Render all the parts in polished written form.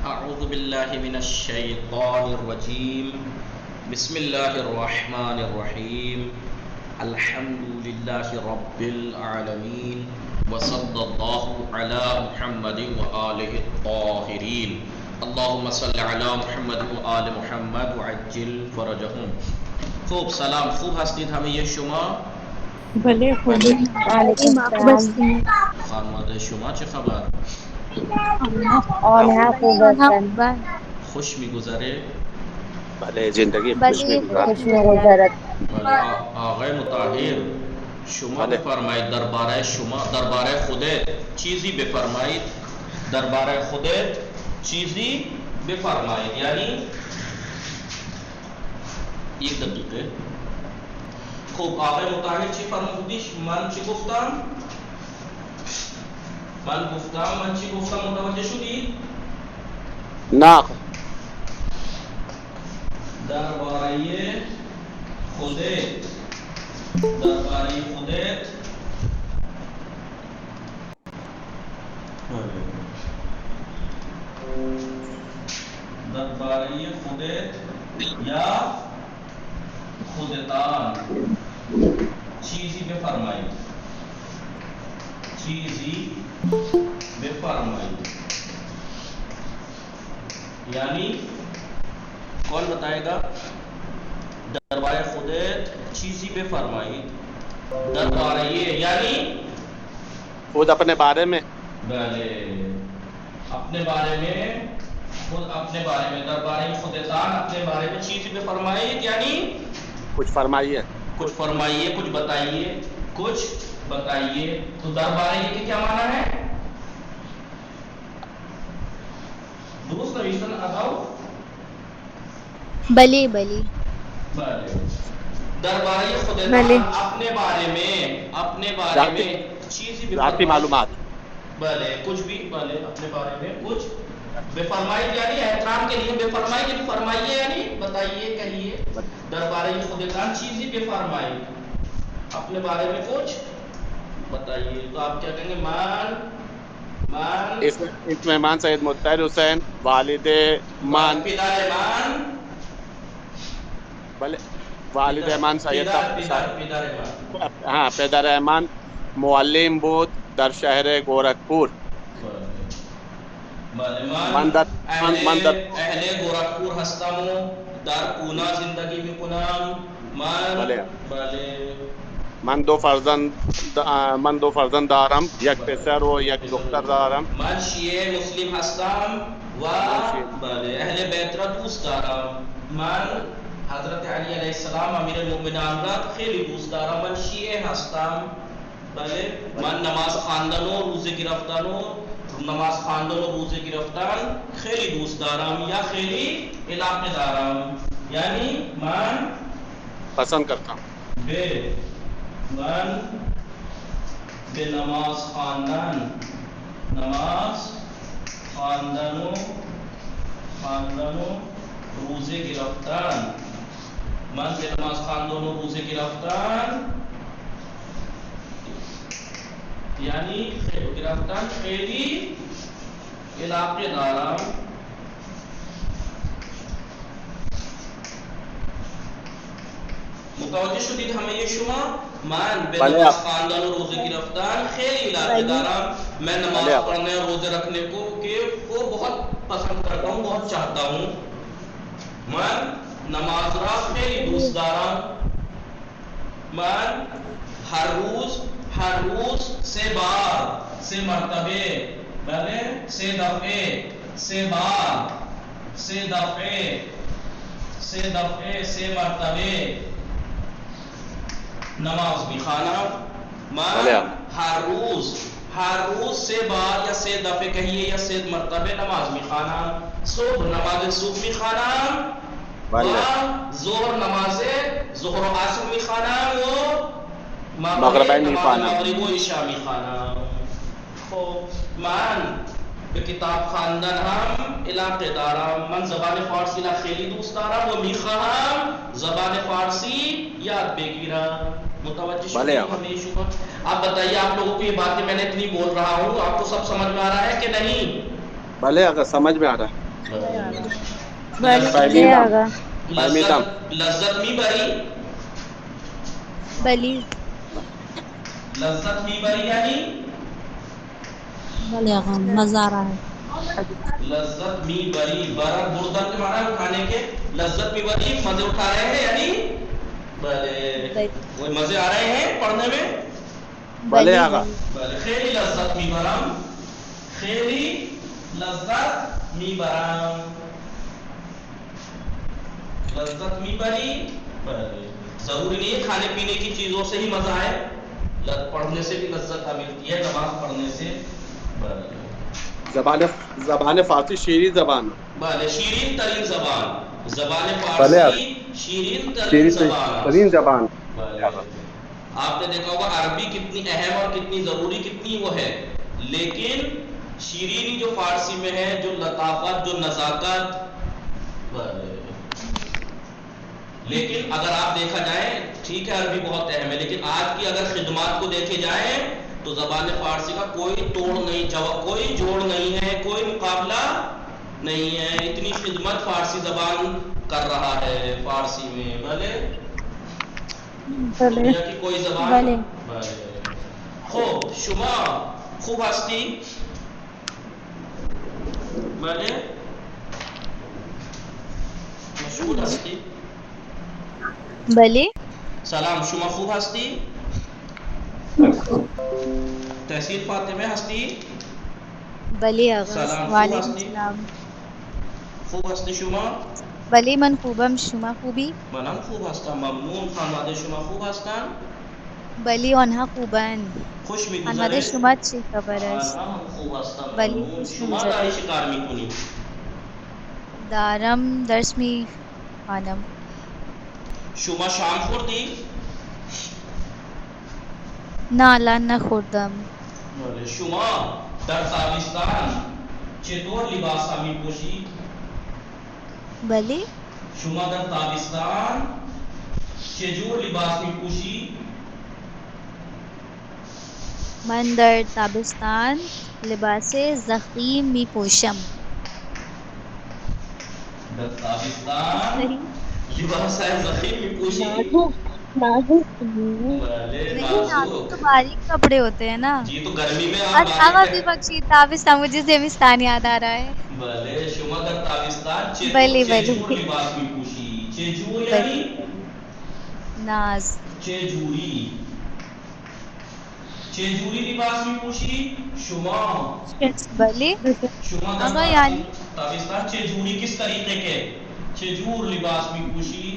أعوذ بالله من الشيطان الرجيم بسم الله الرحمن الرحيم الحمد لله رب العالمين وصلى الله على محمد وآله الطاهرين اللهم صل على محمد وآل محمد وعجل فرجهم. خوب سلام، خوب هستید همه شما؟ بله خوب. وعلیکم السلام. خانواده شما چه خبر؟ آنها خوب هستند. خوش میگذره؟ بله زندگی بله، خوش می‌گذرد. خوش می‌گذرد. بله. آقای مطهر شما بله. بفرمایید درباره شما، درباره خودت چیزی بفرمایید، درباره خودت چیزی بفرمایید. یعنی یک دقیقه. خب آقای مطهر چی فرمودیش؟ من چی گفتم؟ من چی گفتم متوجه شدی؟ نه درباره خودت درباره خودت یا خودتان چیزی بفرمایید، چیزی بفرمایید. یعنی کون بتائے گا؟ دربارے خودت چیزی بفرمائید. دربارے یعنی خود اپنے بارے میں. بلے اپنے بارے میں، خود اپنے بارے میں. دربارے خودتان اپنے بارے میں چیزی بفرمائید یعنی کچھ فرمائیے، کچھ فرمائیے، کچھ بتائیے، کچھ بتائیے. تو دربارے کے کیا معنی ہے؟ درست نوشتن اداؤ. بلی بلی. دربارے خودتان بلے. اپنے بارے میں چیزی ذاتی معلومات. بلے کچھ بھی، بلے اپنے بارے میں کچھ بفرمائید یعنی احترام کے لیے بفرمائید یعنی فرمائیے یعنی بتائیے، کہیے. دربارے خودتان چیزی بفرمائید اپنے بارے میں کچھ بتائیے. تو آپ کیا کہیں گے؟ اس مہمان سید مطہر حسین والد مان، پدر ایمان، بلے والد ایمان سید پدر ایمان. ہاں پدر ایمان معلم بود در شهر گورکھپور. اهل گورکھپور هستم و در پونا زندگی میکنم. من دو فرزند دارم، یک پسر و یک دختر دارم. من شیعه مسلم هستم و اهل بیت را دوست دارم. من حضرت علی علیه السلام امیر المؤمنین را خیلی دوست دارم. من شیعه هستم. بله من نماز خواندن و روزه گرفتن خیلی دوست دارم یا خیلی علاقه دارم. یعنی من پسند کرتا ہوں. من به نماز خواندن و روزه گرفتن، من به نماز خواندن و روزه گرفتن یعنی گرفتن خیلی علاقه دارم. متوجه شدید همه شما؟ من به نماز خواندن و روزه گرفتن خیلی علاقه دارم. میں نماز پڑھنے اور روزے رکھنے کو بہت پسند کرتا ہوں، بہت چاہتا ہوں. من نماز را خیلی دوست دارم. من ہر روز 3 بار، 3 مرتبه، بله 3 دفعه، 3 بار، 3 مرتبه نماز میخوانم. من ہر روز 3 بار یا 3 دفعه کہیے یا 3 مرتبه نماز میخوانم. نماز صبح میخوانم و ظهر و عصر میخوانم و مغرب و عشاء میخوانم. خب من به کتاب خواندن هم علاقه دارم. من زبان فارسی را خیلی دوست دارم و میخواهم زبان فارسی یاد بگیرم. متوجہ شدید ہمیشہ. آپ بتائیے، آپ لوگوں کو یہ باتیں میں نے اتنی بول رہا ہوں، آپ کو سب سمجھ میں آ رہا ہے کہ نہیں؟ بھلے اگر سمجھ میں آ رہا ہے. بلے آگا لذت می بری بلی لذت می بری یعنی بلے آقا مزہ آ رہا ہے. لذت می بری برا بردن کے معنی اٹھانے کے لذت می بری مزے اٹھا رہے ہیں یعنی بلے وہ مزے آ رہے ہیں پڑھنے میں بلے آقا بلے خیلی لذت می برم خیلی لذت می برم لذت می بری بلے ضروری نہیں ہے کھانے پینے کی چیزوں سے ہی مزہ آئے پڑھنے سے بھی لذت ملتی ہے نماز پڑھنے سے بلے زبان فارسی شیریں زبان بلے شیرین ترین زبان زبان بلے فارسی شیرین ترین زبان ترین زبان بلے آپ نے دیکھا ہوگا عربی کتنی اہم اور کتنی ضروری کتنی وہ ہے لیکن شیرینی جو فارسی میں ہے جو لطافت جو نزاکت بلے لیکن اگر آپ دیکھا جائے ٹھیک ہے عربی بہت اہم ہے لیکن آج کی اگر خدمات کو دیکھے جائیں تو زبان فارسی کا کوئی توڑ نہیں کوئی جوڑ نہیں ہے کوئی مقابلہ نہیں ہے اتنی خدمت فارسی زبان کر رہا ہے فارسی میں بھلے دنیا کی کوئی زبان بلے خوب شما خوب ہستی بھلے مشغول ہستی بلے سلام شما خوب ہستی تحصیل فاطمه هستی؟ بله آقا سلام خوب وعلیکم هستی؟ السلام خوب هستی شما؟ بله من خوبم شما خوبی؟ منم خوب هستم ممنون خانواده شما خوب هستن؟ بله آنها خوبند خوش خانواده میگذره؟ شما چه خبر است؟ آنها هم خوب هستن بله ممنون خوش شما میگذره داری چی کار میکنی؟ دارم درس میخوانم شما شام خوردی؟ نه الان نخوردم بله شما در تابستان چطور لباس ها میپوشی؟ بله شما در تابستان چجور لباس میپوشی؟ من در تابستان لباس ضخیم میپوشم در تابستان لباس ضخیم میپوشی؟ نازک بله نہیں نازک نازک تو باریک کپڑے ہوتے ہیں نا جی تو گرمی میں آپ آقا باریک بخشی تابستان مجھے زمستان یاد آ رہا ہے بله شما در تابستان بله چجور بله لباس میپوشی؟ چجور بله یعنی ناز چجوری لباس میپوشی؟ شما بله شما در آقا یعنی تابستان چجوری کس طریقے کے چجور لباس میپوشی؟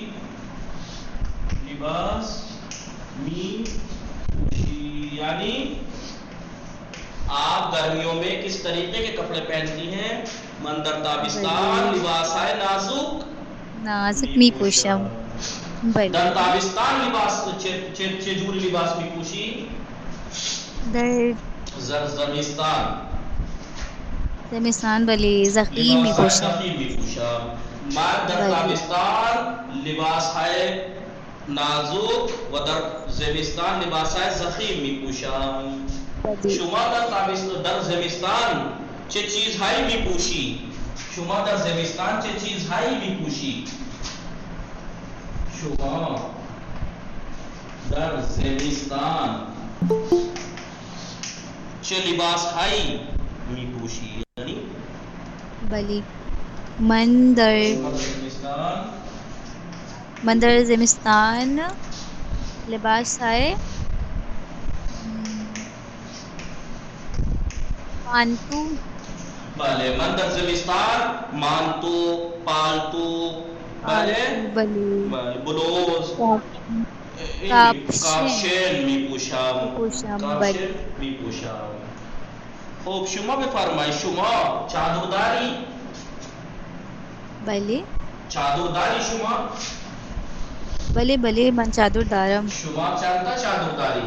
لباس میپوشی یعنی آپ گرمیوں میں کس طریقے کے کپڑے پہنتی ہیں؟ من در تابستان لباس ہے نازک نازک میپوشم در بله تابستان لباس چجوری لباس میپوشی؟ در زمستان زمستان بله ضخیم لباس ہے میپوشم ضخیم میپوشم مرد در بله تابستان لباس ہے نازک و در زمستان لباس ہے ضخیم میپوشم بله شما در زمستان چه چیزهایی میپوشی؟ شما در زمستان چه چیزهایی میپوشی؟ شما در زمستان چه لباسهایی میپوشی؟ یعنی بله من در زمستان لباس ہے مانتو بله من در زمستان مانتو پالتو بله بله بلوز کاپشن میپوشم کاپشن میپوشم خب شما بفرمایید شما چادر داری؟ بله چادر داری شما؟ بله بله من چادر دارم شما چند تا چادر داری؟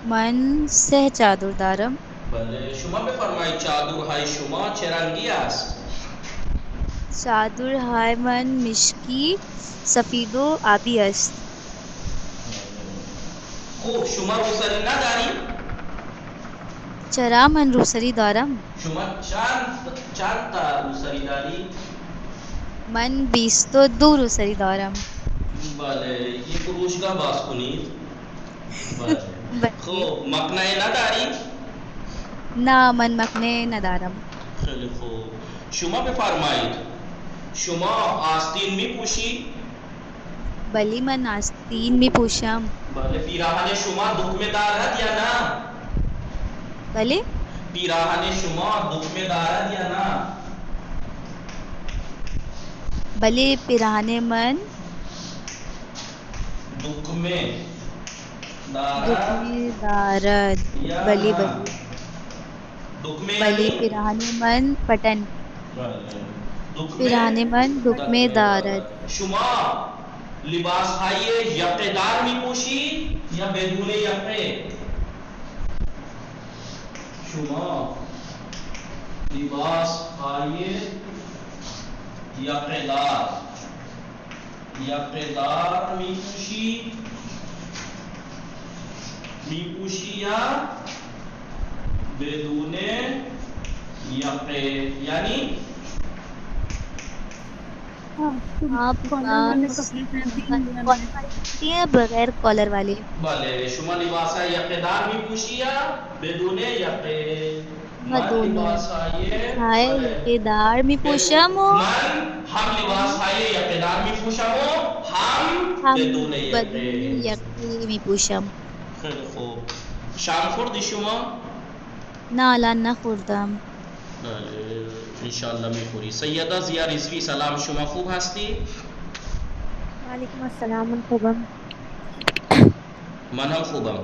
من 3 چادر دارم بله شما بفرمایید چادرهای شما چه رنگی است؟ چادر های من مشکی سفید و آبی است خوب شما Rossari نداری؟ Cara man rusari daram. Şuma çanta rusari dari. Man bisto du rusari daram. بله یه فروشگاه باز کنید. بله بله. خب مقنعه نداری؟ Na man makne nadaram. خیلی خوب. شما بفرمایید شما آستین می پوشید؟ Bali man astin mi pusham. بله پیراهن شما دکمه دارد یا نه؟ Bali? پیراهن شما دکمه دارد یا نه؟ Bali pirahane man دکمه دارد dukme darad. یا Bali نه؟ bali. دکمه Bali یعنی pirahane man patan. بله. دکمه Pirahane man dukme darad. شما لباس های یقه دار می پوشید یا بدون یقه؟ شما لباس های یقه دار می پوشید یا بدون یقه یعنی آپ بغیر کالر والی. بله شما لباس های یقه دار می پوشید یا بدون یقه؟ بدون. لباس های های دار می پوشم و من هم لباس های یقه دار می پوشم و هم بدون بدون یقه. یقی می پوشم. خیلی خوب. شام خوردی شما؟ نه الان نخوردم. بله انشالله میخوری. سیده ضیا رضوی سلام، شما خوب هستی؟ وعلیکم السلام، من خوبم. من هم خوبم.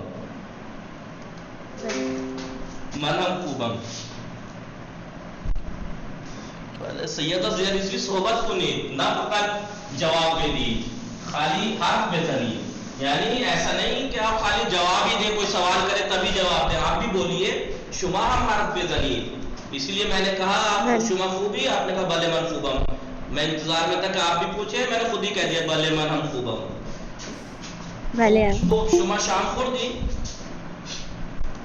بله سیده ضیا رضوی صحبت کنید، نه فقط جواب بدید، خالی حرف بزنید. یعنی ایسا نہیں کہ آپ خالی جواب ہی دیں، کوئی سوال کرے تبھی جواب دیں، آپ بھی بولیے، شما ہم حرف بزنید. اس لیے میں نے کہا آپ شما خوبی، آپ نے کہا بلے من خوبم. میں انتظار میں تھا کہ آپ بھی پوچھیں، میں نے خود ہی کہہ دیا بلے من ہم خوبم. بله. تو شما شام خوردی؟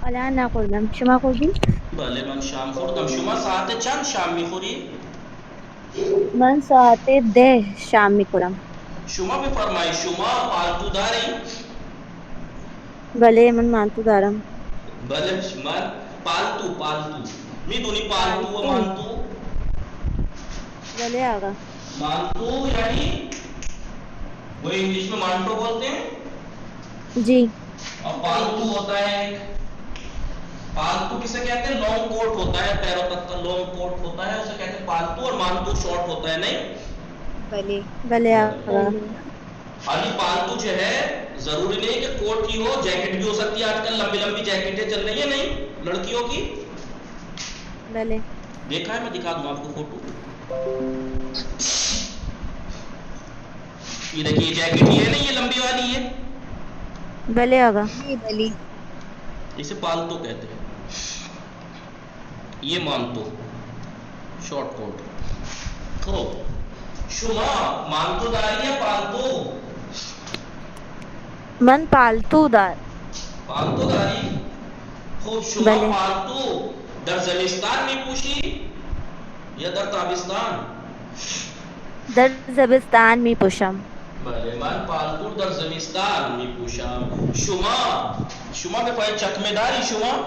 الان نخوردم. شما خوردی؟ بله من شام خوردم. شما ساعت چند شام میخوری؟ من ساعت 10 شام میخورم. شما بفرمایید شما پالتو داری؟ بله من مانتو دارم. بله من پالتو میدونی پالتو و مانتو؟ بله آقا. مانتو یعنی وہ انگلش میں مانٹو بولتے ہیں، جی. اور پالتو ہوتا ہے، پالتو کسے کہتے ہیں؟ لانگ کوٹ ہوتا ہے، پیروں تک کا لانگ کوٹ ہوتا ہے، اسے کہتے ہیں پالتو. اور مانتو شارٹ ہوتا ہے، نہیں؟ بلی. بله آقا. خالی پالتو جو ہے ضروری نہیں کہ کوٹ ہی ہو، جیکٹ بھی ہو سکتی ہے. آج کل لمبی لمبی جیکٹیں چل رہی ہیں نہیں لڑکیوں کی؟ بله. دیکھا ہے، میں دکھا دوں آپ کو فوٹو. یہ دیکھیے جیکٹ یہ ہے نا، یہ لمبی والی ہے. بله آقا. بلی. اسے پالتو کہتے ہیں. یہ مانتو شارٹ کوٹ. خوب شما مانتو داری یا پالتو؟ من پالتو دار. پالتو داری. خوب شما بله. پالتو در زمستان می پوشی یا در تابستان؟ در زمستان می پوشم. بله من پالتو در زمستان می پوشم. شما بفرمایید چکمه داری شما؟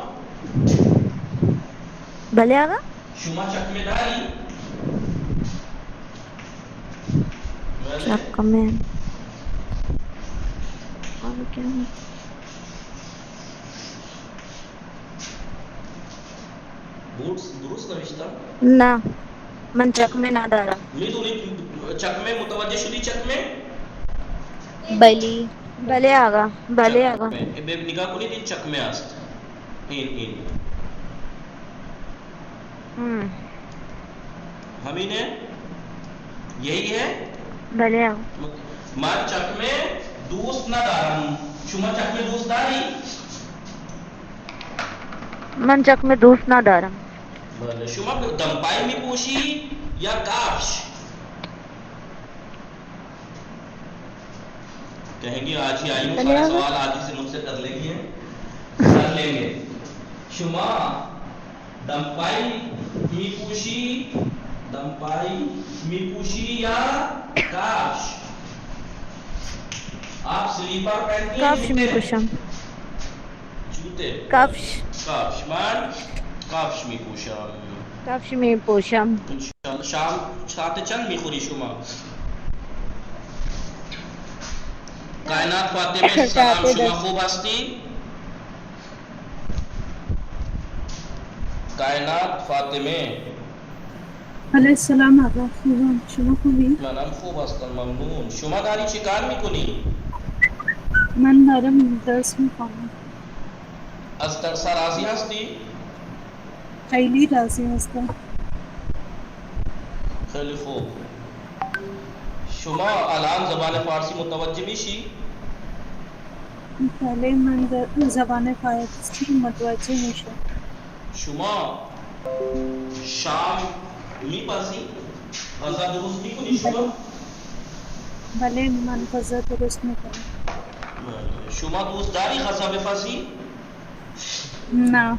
بله آقا. شما چکمه داری؟ بله. چکمه. اور کیا ہے؟ بوٹس درست نوشتم؟ نه من چکمه ندارم. میدونی چکمه متوجه شدی چکمه؟ بلی. بله آقا. بله آقا. چکمه نگاه کنید این چکمه است. این همینه؟ یہی ہے؟ بله آقا. من چکمه دوست ندارم. شما چکمه دوست داری؟ من چکمه دوست ندارم. بله شما دمپایی می پوشی یا کفش؟ کہیں گی آج ہی آئی ہوں، سارے سوال آج ہی سے مجھ سے کر لیں گے. شما دمپائی می پوشی یا کافش؟ آپ سلیپر پہنتی ہیں کافش می پوشم. جوتے؟ کافش. کافش مان کافش می پوشم. کافش می پوشم. انشاءاللہ. شام ساعت چند می خوری شما؟ کائنات فاطمه سلام شما خوب هستی؟ کائنات فاطمه علیه السلام آقا خوبم، شما خوبی؟ منم خوب هستم ممنون. شما داری چی کار میکنی؟ من دارم درس میخوانم. از درس راضی هستی؟ خیلی راضی هستم. خیلی خوب. شما الان زبان فارسی متوجه میشی؟ بله من زبان فارسی متوجه میشم. شما شام میپزی؟ غذا درست میکنی شما؟ بله من غذا درست میکنم. شما دوست داری غذا بپزی؟ نه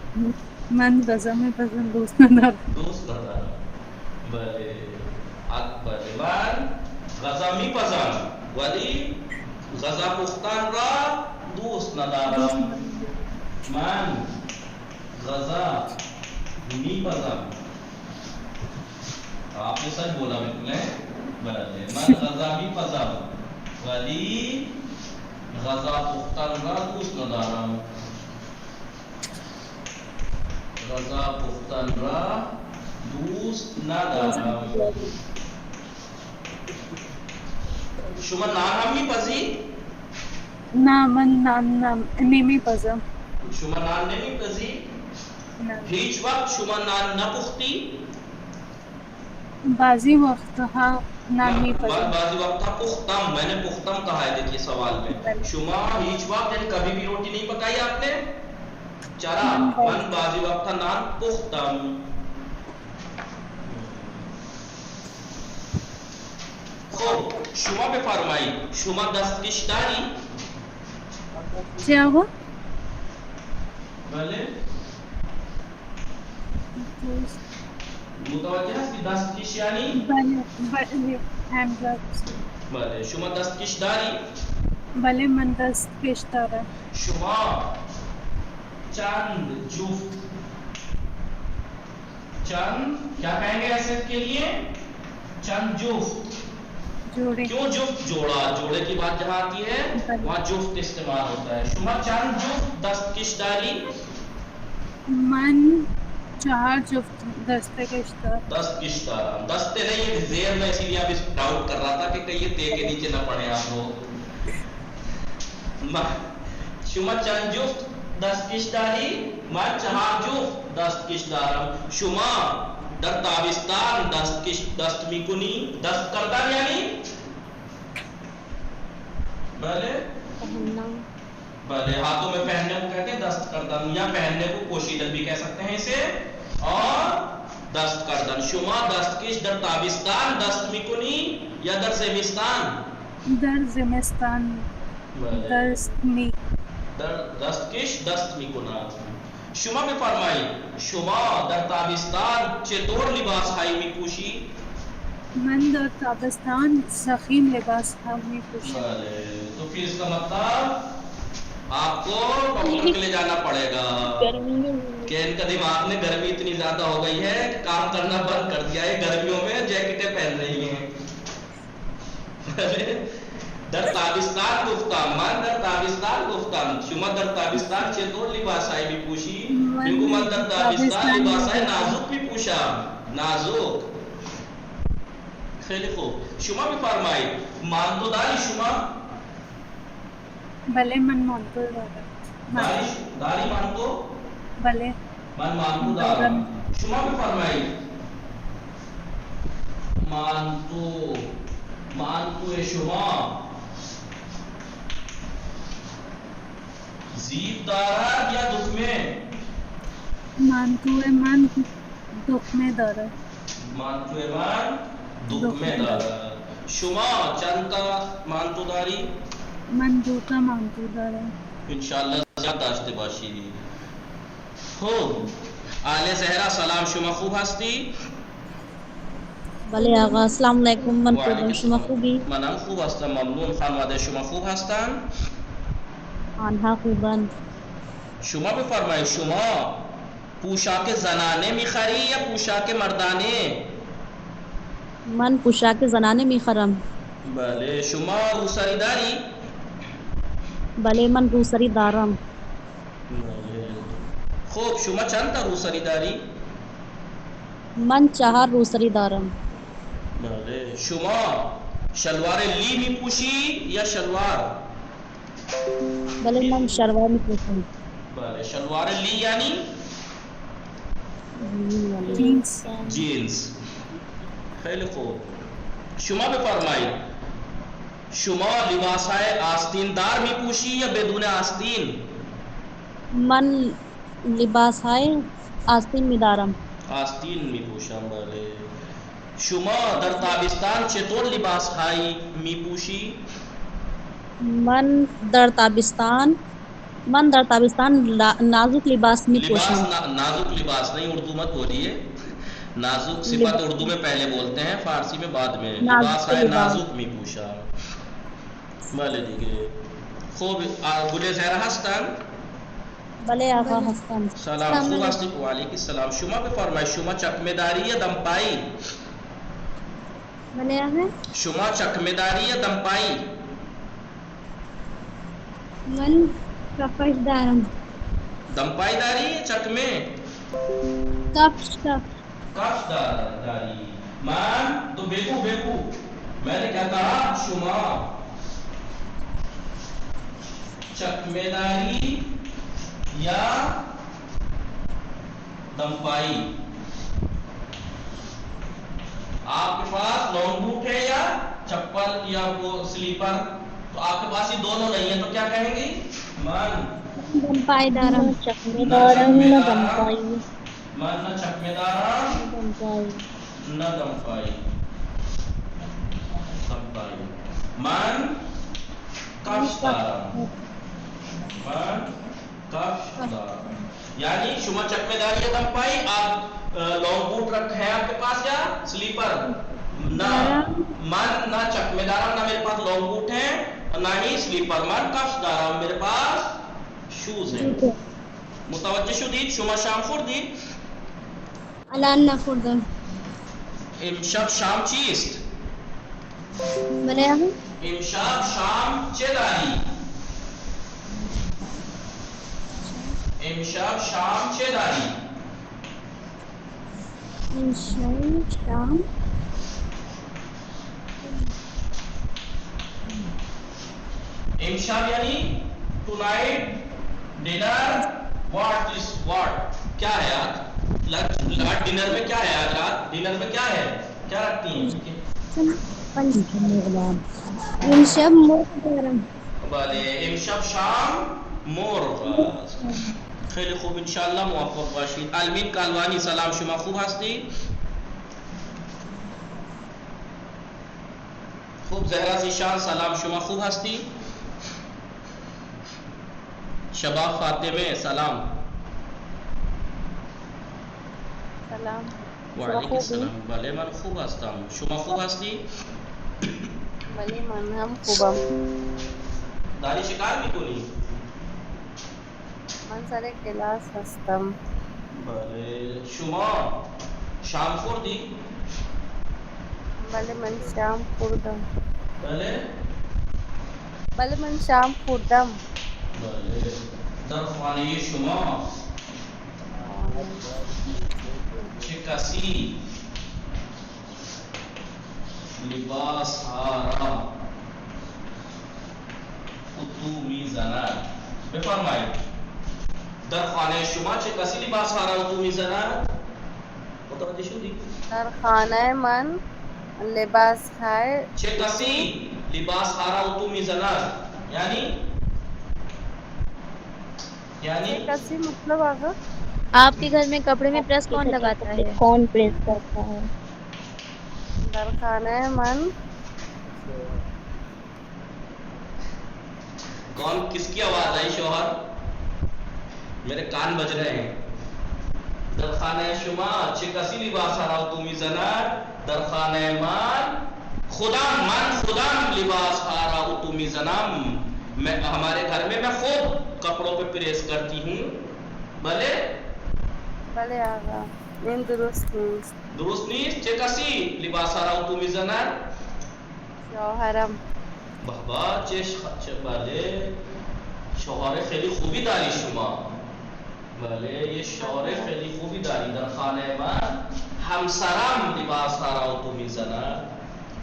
من غذا میپزم دوست ندارم. دوست ندارم. بله بله من غذا میپزم ولی غذا پختن را دوست ندارم. من غذا میپزم. آپ نے سچ بولا بالکل ہے. بله من غذا میپزم ولی غذا پختن را دوست ندارم. غذا پختن را دوست ندارم. شما نان هم میپزی؟ نه من نان نمیپزم. شما نان نمیپزی؟ نه هیچ وقت شما نان نپختی؟ بعضی وقتها نان من میپزم. بعضی وقتها پختم. میں نے پختم کہا ہے دیکھیے سوال میں. شما هیچ وقت یعنی کبھی بھی روٹی نہیں پکائی آپ نے؟ چرا من بعضی وقتها نان پختم. خب شما بفرمایی شما دستکش داری؟ چی آقا؟ بله متوجه هستی دستکش یعنی؟ بله بله هند گلوز. بله شما دستکش داری؟ بله من دستکش دارم. شما چند جفت چند کیا کہیں گے ایسے کے لیے؟ چند جفت. جوڑے. کیوں جفت؟ جوڑا. جوڑے کی بات جہاں آتی ہے وہاں جفت استعمال ہوتا ہے. شما چند جفت دستکش داری؟ من 4 جفت دستکش دارم. دستکش دارم. دستے نہیں ہے زیر میں اسی لیے اب اس ڈاؤٹ کر رہا تھا کہ کہیں یہ تے کے نیچے نہ پڑے آپ لوگ. شما چند جفت دستکش داری؟ من 4 جفت دستکش دارم. شما در تابستان دست میکنی؟ دست کردن یعنی؟ بله بله ہاتھوں میں پہننے کو کہتے ہیں دست کردن یا پہننے کو پوشیدن بھی کہہ سکتے ہیں اسے اور دست کردن. شما دستکش در تابستان دست میکنی یا در زمستان؟ در زمستان دستکش دست میکنم. شما بفرمایی شما در تابستان چطور لباس هایی میپوشی؟ من در تابستان ضخیم لباس هم میپوشم. بله تو پھر اس کا مطلب آپ کو ڈاکٹر کے لے جانا پڑے گا کہ ان کا دماغ میں گرمی اتنی زیادہ ہو گئی ہے کام کرنا بند کر دیا ہے گرمیوں میں جیکٹیں پہن رہی ہیں. در تابستان گفتم من در تابستان گفتم شما در تابستان چطور لباس های میپوشی؟ میگو من در تابستان لباس های نازک میپوشم. نازک. خیلی خوب. شما بفرمایی مانتو داری شما؟ بله من مانتو دارم. داری مانتو؟ بله من مانتو دارم. شما بفرمایی مانتو شما زیب دارد یا دکمه؟ مانتو من دکمه دارد. مانتو من دکمه دارد. شما چند تا مانتو داری؟ من 2 تا مانتو دارم. انشاءاللہ زیاد داشته باشی. خوب آل زہرا سلام شما خوب هستی؟ بله آقا السلام علیکم من خوبم شما خوبی؟ منم خوب هستم ممنون. خانواده شما خوب هستند؟ آنها خوبند. شما بفرمایید شما پوشاک زنانه میخری یا پوشاک مردانه؟ من پوشاک زنانه میخرم. بله. شما روسری داری؟ بله من روسری دارم. بله. خب شما چند تا روسری داری؟ من 4 روسری دارم. بله. شما شلوار لی میپوشی یا شلوار؟ بله من شلوار میپوشم. بله. شلوار لی یعنی جینس. جینز. خیلی خوب. شما بفرمایید شما لباسهای آستین دار میپوشی یا بدون آستین؟ من لباس های آستین میدارم. آستین میپوشم. بله. شما در تابستان چطور لباس هایی میپوشی؟ من در تابستان نازک لباس میپوشم. نازک لباس نہیں، اردو مت بولیے. نازک صفت اردو میں پہلے بولتے ہیں، فارسی میں بعد میں. لباس ہے نازک میپوشا. بله دیگه. خوب گل زهره هستن؟ بله آقا هستم. سلام خوب هستی؟ و علیکم السلام. شما بفرمایید شما چکمه داری یا دمپایی؟ بله آقا شما چکمه داری یا دمپایی؟ من کفش دارم. دمپایی داری یا چکمه؟ کفش کفش داری. من تو بگو میں نے کہا شما چکمه داری یا دمپایی؟ آپ کے پاس لانگ بوٹ ہے یا چپل یا وہ سلیپر؟ تو آپ کے پاس یہ دونوں نہیں ہے تو کیا کہیں گی؟ من دمپائی دارم. چکمه دارم نہ دمپایی. من نہ چکمه دارم نہ دمپایی. من کفش دارم. یعنی شما چکمه داری یا دمپایی؟ آپ لانگ بوٹ رکھتے ہیں آپ کے پاس یا سلیپر؟ نہ من نہ چکمه دارم، نہ میرے پاس لانگ بوٹ ہیں نہ ہی سلیپر. من کفش دارم، میرے پاس شوز ہیں. متوجه شدید؟ شما شام خوردید؟ الان نخوردم. امشب شام چیست؟ بله آقا امشب شام چه داری؟ امشب شام چه داری؟ شام امشب یعنی ٹونائٹ ڈنر. واٹ کیا ہے آج؟ لنچ ڈنر میں کیا ہے آج؟ رات ڈنر میں کیا ہے؟ کیا رکھتی ہیں؟ امشب مرغ دارم. بله. امشب شام مرغ. خیلی خوب انشاءالله موفق باشید. المین کالوانی سلام شما خوب هستی؟ خوب. زهرا زیشان سلام شما خوب هستی؟ شباب فاطمه سلام. سلام. و علیکم السلام. بله من خوب هستم. شما خوب هستی؟ بله من هم خوبم. داری چیکار میکنی؟ من سر کلاس هستم. بله. شما شام خوردی؟ بله من شام خوردم. بله. بله من شام خوردم. بله. در خانه شما چه کسی لباس ها را اتو میزند؟ بفرمایید در خانه شما چه کسی لباس ها را اتو میزند؟ متوجه شدی؟ در خانه من لباس های چه کسی لباس ها را اتو میزند؟ یعنی کسی مطلب آگا آپ کے گھر میں کپڑے میں پریس کون لگاتا ہے؟ کون پریس کرتا ہے؟ در خانه من کون؟ کس کی آواز آئی؟ شوہر؟ میرے کان بج رہے ہیں. در خانه شما چه کسی لباس را تو میزند؟ در خانه من خودم لباس را تو میزنم. ہمارے گھر میں خود کپڑوں پہ پریس کرتی ہوں. بلے بله آقا این درست نیست. درست نیست. چه کسی لباس را تو میزند؟ شوهرم. بابا چه بله شوهر خیلی خوبی داری شما. بله یه شوهر خیلی خوبی داری. در خانه من همسرم لباس را تو میزند.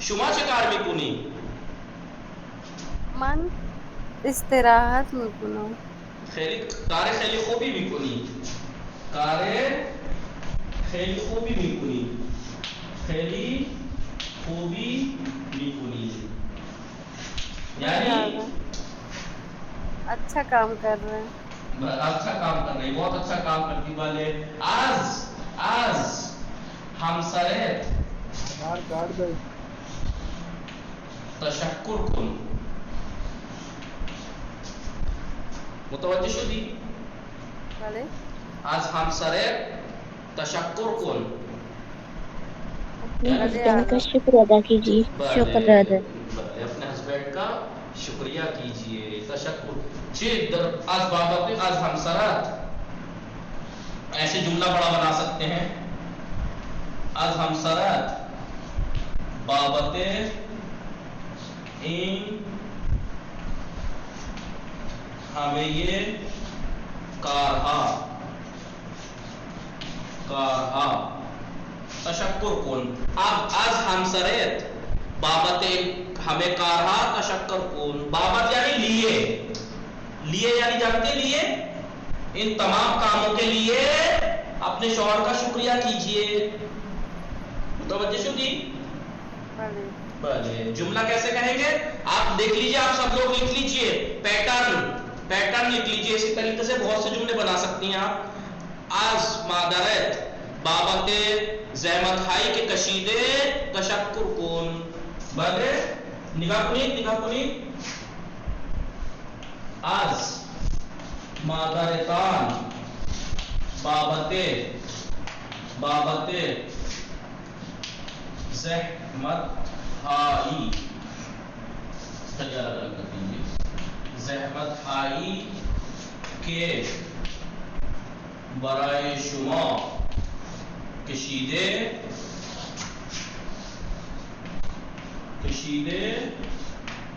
شما چه کار میکنی؟ من استراحت میکنم. کار خیلی خوبی میکنی. کار خیلی خوبی میکنی. خیلی خوبی میکنی یعنی اچھا کام کر رہے ہیں. اچھا کام کر رہی. بہت اچھا کام کرتی. والے از همسرت تشکر کن. متوجه شدی؟ بله. از همسرت تشکر کن. اپنے ہسبینڈ کا شکر ادا کیجیے. شکر ادا. اپنے ہسبینڈ کا شکریہ کیجیے. تشکر. چی در از بابت از همسرت ایسے جملہ بڑا بنا سکتے ہیں. از همسرت بابت این ہمیں یہ کارہا تشکر کن. اب از همسرت بابت ہمیں کارہا تشکر کن. بابت یعنی لیے یعنی جانتے لیے. ان تمام کاموں کے لیے اپنے شوہر کا شکریہ کیجئے. متوجہ شدی؟ بلے. جملہ کیسے کہیں گے آپ دیکھ لیجئے. آپ سب لوگ لکھ لیجئے. پیٹرن لکھ لیجئے. اسی طریقے سے بہت سے جملے بنا سکتی ہیں آپ. از مادرت بابت زحمت ہائی کے کشیدے تشکر کن. بلے. نگاہ کنید. از مادرتان بابت زحمت ہائی زحمت ہائی کے برائے شما کشیدے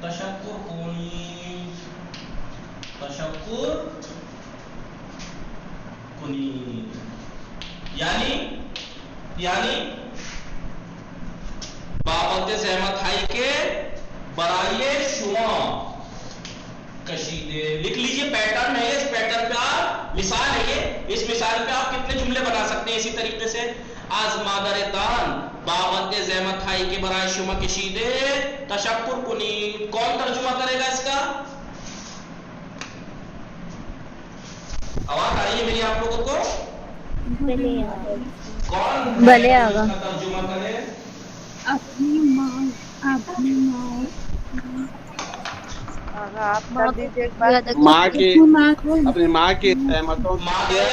تشکر کنید. یعنی بابت زحمت ہائی کے برائے شما کشیدے. لکھ لیجئے. پیٹرن ہے اس پیٹرن پہ آپ مثال ہے یہ. اس مثال پہ آپ کتنے جملے بنا سکتے ہیں اسی طریقے سے. از مادرتان بابت زحمت ہائی کے برائے شما کشیدے تشکر کنید. کون ترجمہ کرے گا اس کا؟ آواز آ رہی ہے میری آپ لوگوں کو؟ کون بھلے آگا ترجمہ کرے؟ اپنی ماں آپ کر دیجیے ایک بار. ماں کی ماں کو اپنی ماں کی رحمتوں مادر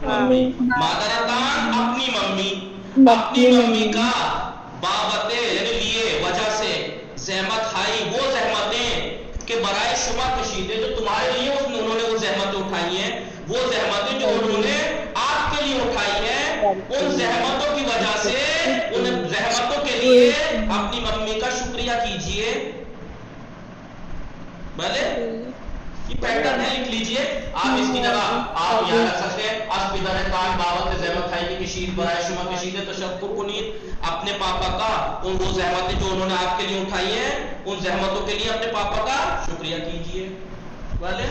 یعنی مادرتان اپنی ممی کا بابت یعنی لیے وجہ سے زحمت ہائی وہ زحمتیں کہ برائے شما کشیدے جو تمہارے لیے انہوں نے وہ زحمتیں اٹھائی ہیں. وہ زحمتیں جو انہوں نے آپ کے لیے اٹھائی ہیں ان زحمتوں کی وجہ سے ان زحمتوں کے لیے اپنی ممی کا شکریہ کیجئے. بھلے یہ پیٹرن ہے. لکھ لیجئے. آپ اس کی جگہ آپ یہاں رکھ سکتے ہیں از پدرتان بابت زحمت ہائی کی کشید برائے شما کشیدے تشکر کنید. اپنے پاپا کا ان وہ زحمتیں جو انہوں نے آپ کے لیے اٹھائی ہیں ان زحمتوں کے لیے اپنے پاپا کا شکریہ کیجئے. بھلے.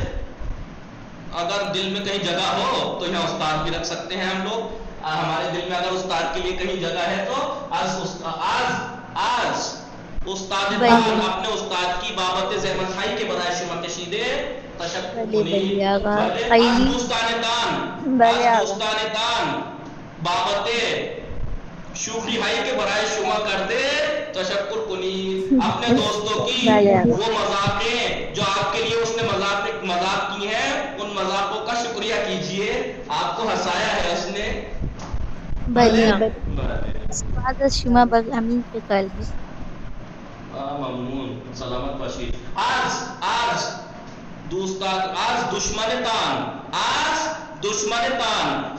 اگر دل میں کہیں جگہ ہو تو یہاں استاد بھی رکھ سکتے ہیں ہم لوگ. ہمارے دل میں اگر استاد کے لیے کہیں جگہ ہے تو از استاد اپنے استاد کی بابت زحمت ہائی کے برائے شما کشیدے تشکر کنید. دوستانتان بابت شوخی ہائی کے برائے شما کر دے تشکر کنید. اپنے دوستوں کی وہ مذاقیں جو آپ کے لیے اس نے مذاق کی ہیں ان مذاقوں کا شکریہ شکریہ کیجئے. آپ کو ہنسایا ہے اس نے. بلے بلے. بعد از شما بر امین چه قلبی ممنون. سلامت باشید. آج دوستان آج دشمنتان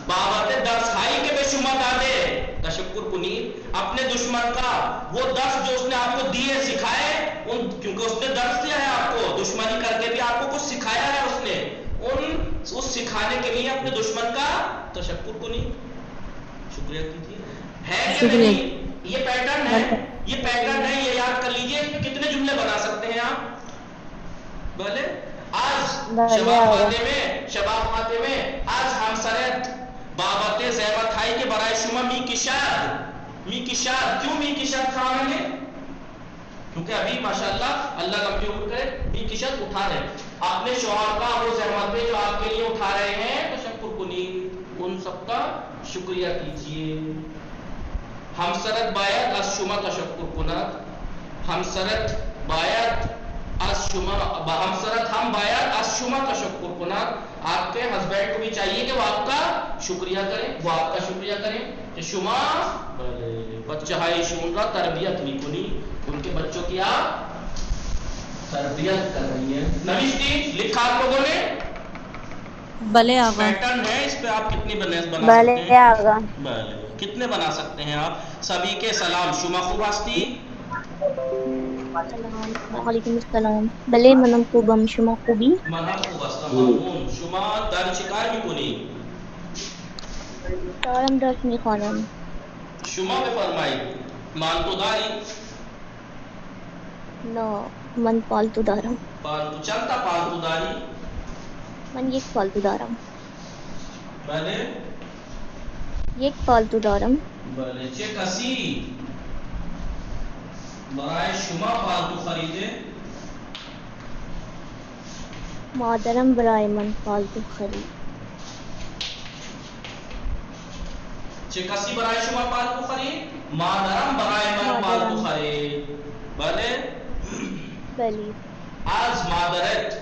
بابت درس ہائی کے بے شما دادے تشکر کنید اپنے دشمن کا. وہ درس جو اس نے آپ کو دیے سکھائے کیونکہ اس نے درس دیا ہے آپ کو, دشمنی کر کے بھی آپ کو کچھ سکھایا ہے اس نے. اس سکھانے کے لیے اپنے دشمن کا تشکر کنید, شکریہ کیجیے. ہے کہ نہیں؟ یہ پیٹرن ہے, یہ یاد کر لیجئے. اس میں کتنے جملے بنا سکتے ہیں آپ؟ بھلے. آج شباب فاطمه آج همسرت بابت زحمت هایی که برای شما میکشد. کیوں میکشد خواهر نے؟ کیونکہ ابھی ماشاءاللہ اللہ کا عمر کرے میکشد اٹھا رہے ہیں. اپنے شوہر کا وہ زحمتیں جو آپ کے لیے اٹھا رہے ہیں تشکر کنید, ان سب کا شکریہ کیجیے. همسرت باید از شما تشکر کند. همسرت ہم باید از شما تشکر کند. آپ کے ہسبینڈ کو بھی چاہیے کہ وہ آپ کا شکریہ کریں, کہ شما بچہ ہائی شون کا تربیت میکنی, ان کے بچوں کی آپ تربیت کر رہی ہیں. نوشتی لکھا آپ لوگوں نے؟ بلے آقا. پیٹرن ہے, اس پہ آپ کتنی بنا سکتے ہیں؟ بلے آقا. کتنے بنا سکتے ہیں آپ؟ سبھی کے سلام. شما خوب ہستی؟ وعلیکم السلام. بله منم خوبم, شما خوبی؟ منم خوب هستم. ممنون. شما در چه کار میکنی؟ دارم درس میخوانم. شما بفرمایید. مالتو داری؟ نه, من پالتو دارم. پالتو چند تا پالتو داری؟ من یک پالتو دارم. بله. یک پالتو دارم. بله. چه کسی برای شما پالتو خریده؟ مادرم برای من پالتو خرید. چه کسی برای شما پالتو خرید؟ مادرم برای من پالتو خرید. بله. بله. از مادرت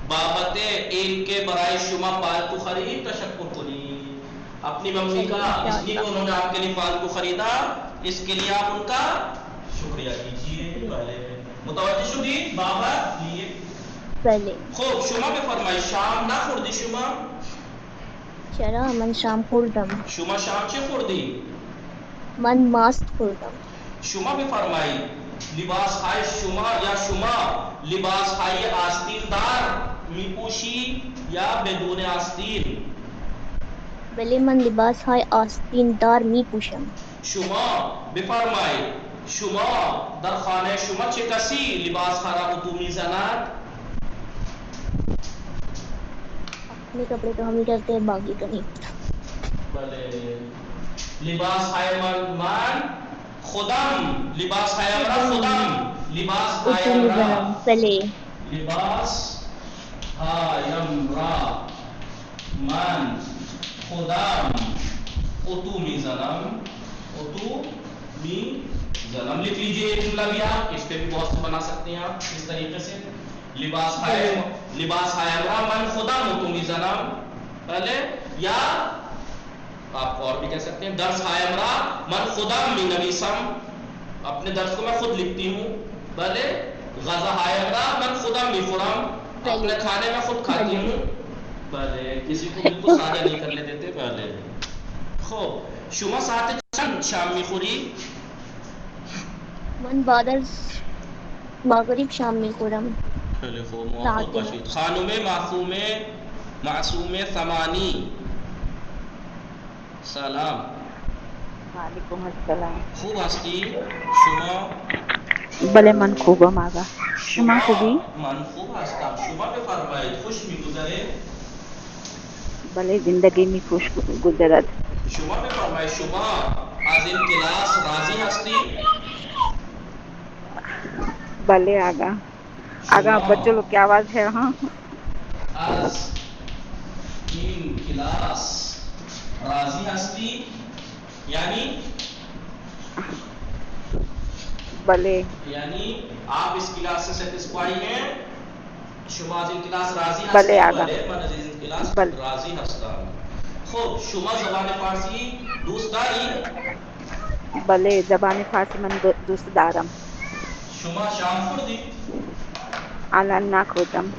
بابت این کے برای شما پالتو خرید تشکر کنید. اپنی ممی کا اس لیے انہوں نے آپ کے لیے پالتو خریدا, اس کے لیے آپ ان کا شکریہ کیجیے. بله. متوجه شدید؟ بابا لیے. بله. خوب. شما بفرمایید شام نخوردی شما؟ چرا, من شام خوردم. شما شام چه خوردی؟ من ماست خوردم. شما بفرمایید لباس های شما یا شما لباس های آستین دار میپوشی یا بدون آستین؟ بله, من لباس های آستین دار میپوشم. شما بفرمایید شما در خانه شما چه کسی لباس ها را اتو میزند؟ اپنے کپڑے تو ہم ہی کرتے ہیں, باقی تو نہیں. بله. لباس های من خودم, لباس های من خودم, لباس های اتو میزنم. بله. لباس هایم را من خودم اتو میزنم. اتو میزنم. لکھ لیجیے ایک جملہ بھی آپ, اس پہ بھی بہت سے بنا سکتے ہیں آپ اس طریقے سے. لباس هایم را من خودم اتو میزنم. پہلے یا آپ کو اور بھی کہہ سکتے ہیں درس هایم را من خودم مینویسم, اپنے درس کو میں خود لکھتی ہوں. بھلے. غذا هایم را من خودم میخورم, اپنے کھانے میں خود کھاتی ہوں. بله. کسی کو بالکل سادہ نہیں کرنے دیتے. بله. خب شما ساعت چند شام میخوری؟ من بعد از مغرب شام میخورم. خیلی خوب. موافق باشید. خانم معصومه ثمانی سلام. وعلیکم السلام. خوب هستی؟ شما؟ بله من خوبم آقا. شما خوبی؟ من خوب هستم. شما بفرمایید خوش میگذره؟ بله زندگی می خوش گذرد. شما بفرمایید شما از این کلاس راضی هستی؟ بله آقا. آقا بچوں لوگ کی آواز ہے. ہاں از این کلاس راضی هستی؟ یعنی بله. یعنی آپ اس کلاس سے سیٹسفائی ہیں؟ شما از این کلاس راضی هستی؟ بله آقا. بله. من از این الاس بل. راضی هستم. خب شما زبان فارسی دوست داری؟ بله زبان فارسی من دوست دارم. شما شام خوردی؟ الان نخوردم.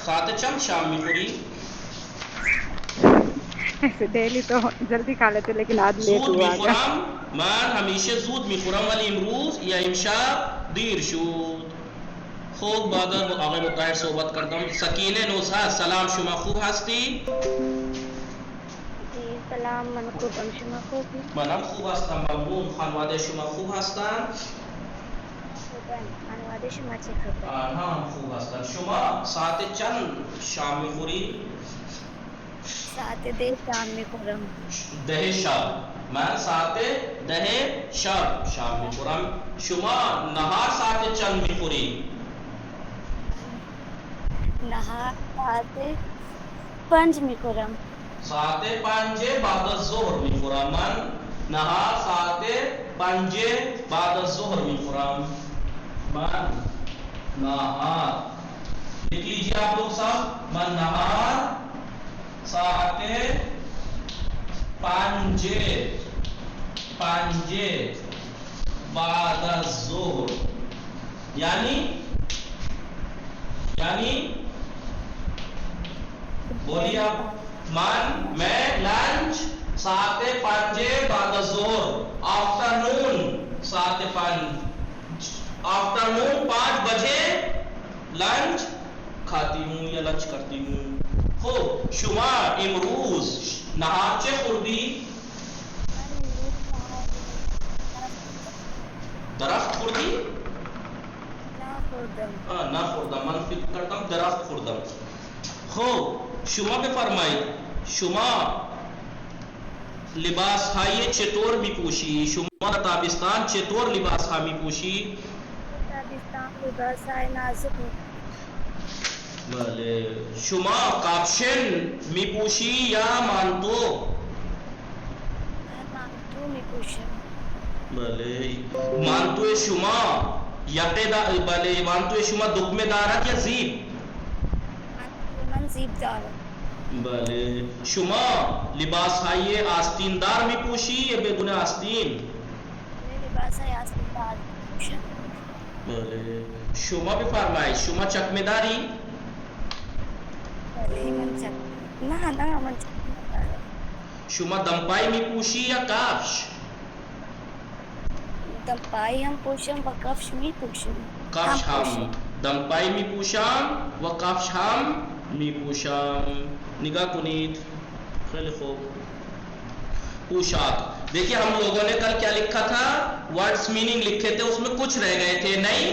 ساعت چند شام میخوری؟ ایسے ڈیلی تو جلدی کھا لیتے لیکن آج لیٹ زود ہوا آگا. میخورم. من همیشه زود میخورم ولی امروز یا امشب دیر شد. خب بعد از آقای مطهر صحبت کردم. سکینه نوزها سلام، شما خوب هستی؟ جی سلام، من خوبم، شما خوبی؟ منم خوب هستم ممنون. خانواده شما خوب هستند؟ خوبم. خانواده شما چه خبر؟ آنها هم خوب هستند. شما ساعت چند شام میخوری؟ ساعت 10 شام میخورم. 10 شب. من ساعت 10 شب شام میخورم. شما نهار ساعت چند میخوری؟ نهار ساعت 5 میخورم. ساعت 5 بعد از ظهر میخورم. من نهار ساعت 5 بعد از ظهر میخورم. من نهار لکھ لیجیے آپ لوگ سب. من نهار ساعت 5 بعد از ظهر یعنی بولیے آپ. میں لنچ ساعت 5 بعد از ظہر. آفٹرنون ساعت 5 بجے لنچ کھاتی ہوں یا لنچ کرتی ہوں. خب شما امروز نهار چه خوردی؟ درخت خوردی؟ نخوردم. من فکر کردم درخت خوردم. خب شما بفرمایید شما لباس های چطور میپوشی؟ شما در تابستان چطور لباس ها میپوشی؟ تابستان لباس های نازک بله. شما کاپشن میپوشی یا مانتو؟ مانتو میپوشم. بله. مانتو شما بله مانتو شما دکمه دارد یا زیب؟ من زیب دارم. بله. شما لباس های آستین دار میپوشی یا بدون آستین؟ لباس های آستین دار میپوشم. بله. شما بفرمایید شما چکمه داری؟ بله من چکمه. نه من چکمه دارم. شما دمپایی میپوشی یا کفش؟ دمپایی هم پوشم و کفش میپوشم. کفش هم. دمپایی میپوشم و کفش هم میپوشم. نگاه کنید. خیلی خوب. پوشاک. دیکھیے ہم لوگوں نے کل کیا لکھا تھا؟ ورڈز میننگ لکھے تھے، اس میں کچھ رہ گئے تھے نہیں؟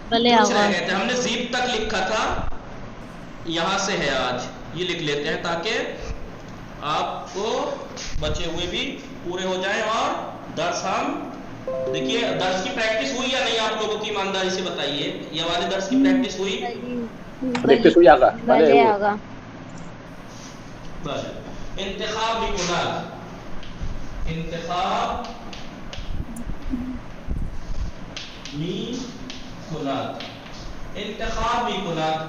بھلے کچھ رہ آغا گئے تھے. ہم نے زیب تک لکھا تھا، یہاں سے ہے آج. یہ لکھ لیتے ہیں تاکہ آپ کو بچے ہوئے بھی پورے ہو جائیں. اور درس ہم دیکھیے درس کی پریکٹس ہوئی یا نہیں آپ لوگوں کی؟ ایمانداری سے بتائیے یہ والے درس کی پریکٹس ہوئی؟ پریکٹس ہوئی آگا. بھلے آغا. بله. انتخاب میکند. انتخاب میکند. انتخاب میکند.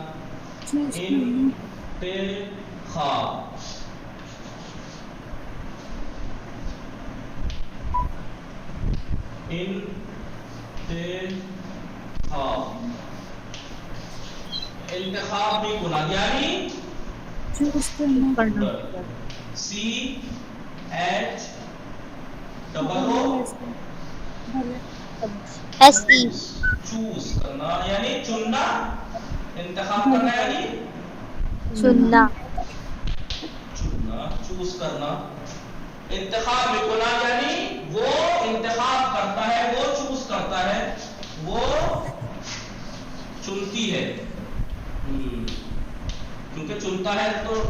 انتخاب. انتخاب میکند یعنی SE چوز کرنا یعنی چننا. انتخاب کرنا یعنی چننا. چوز کرنا. انتخاب میکنہ یعنی وہ انتخاب کرتا ہے، وہ چوز کرتا ہے، وہ چنتی ہے. کیونکہ چنتا ہے تو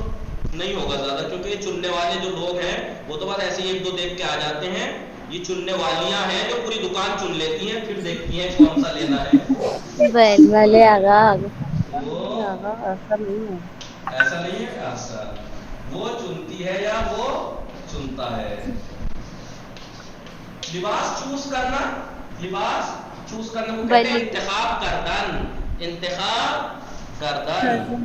نہیں ہوگا زیادہ، کیونکہ یہ چننے والے جو لوگ ہیں وہ تو بس ایسے ہی ایک دو دیکھ کے آ جاتے ہیں. یہ چننے والیاں ہیں جو پوری دکان چن لیتی ہیں، پھر دیکھتی ہیں کون سا لینا ہے. بھلے آغا. وہ ایسا نہیں ہے. ایسا وہ چنتی ہے یا وہ چنتا ہے. لباس چوز کرنا. لباس چوز کرنے کو کہتے ہیں انتخاب کردن. انتخاب کردن.